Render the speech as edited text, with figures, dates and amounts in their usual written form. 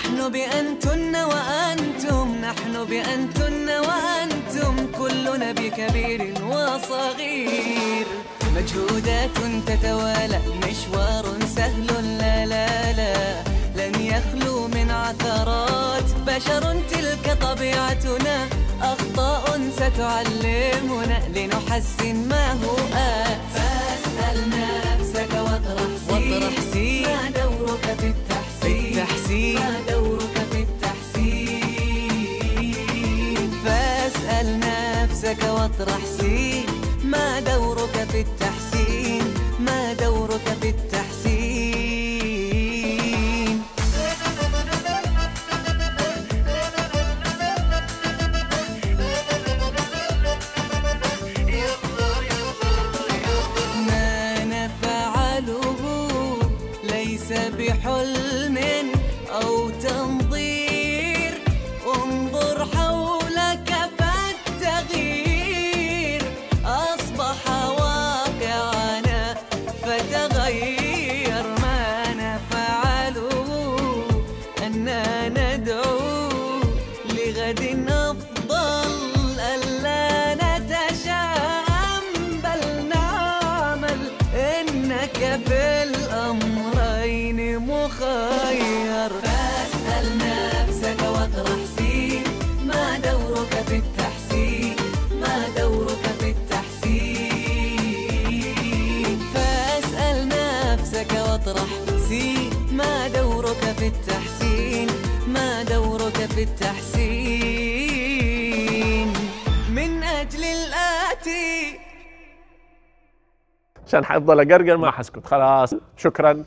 نحن بأنتن وأنتم، نحن بأنتن وأنتم، كلنا بكبير وصغير. مجهودات تتوالى، مشوار سهل لا لا لا، لن يخلو من عثرات. بشر تلك طبيعتنا، أخطاء ستعلمنا لنحسن ما هو آت. فاسأل نفسك واطرح سي، ما دورك في التحسين، ما دورك في التحسين. فاسأل نفسك واطرح سي، ما دورك في التحسين، ما دورك في التحسين. ما نفعله ليس بحلم أو تنظير، انظر حولك فالتغيير أصبح واقعنا فتغير. ما نفعله أننا ندعو لغد أفضل، ألا نتشائم بل نعمل، إنك في الأمرين مخير. فاسأل نفسك واطرح سي، ما دورك في التحسين، ما دورك في التحسين. فاسأل نفسك واطرح سي، ما دورك في التحسين، ما دورك في التحسين. من أجل الآتي. عشان حفضل اقرقر ما حسكت خلاص. شكرا.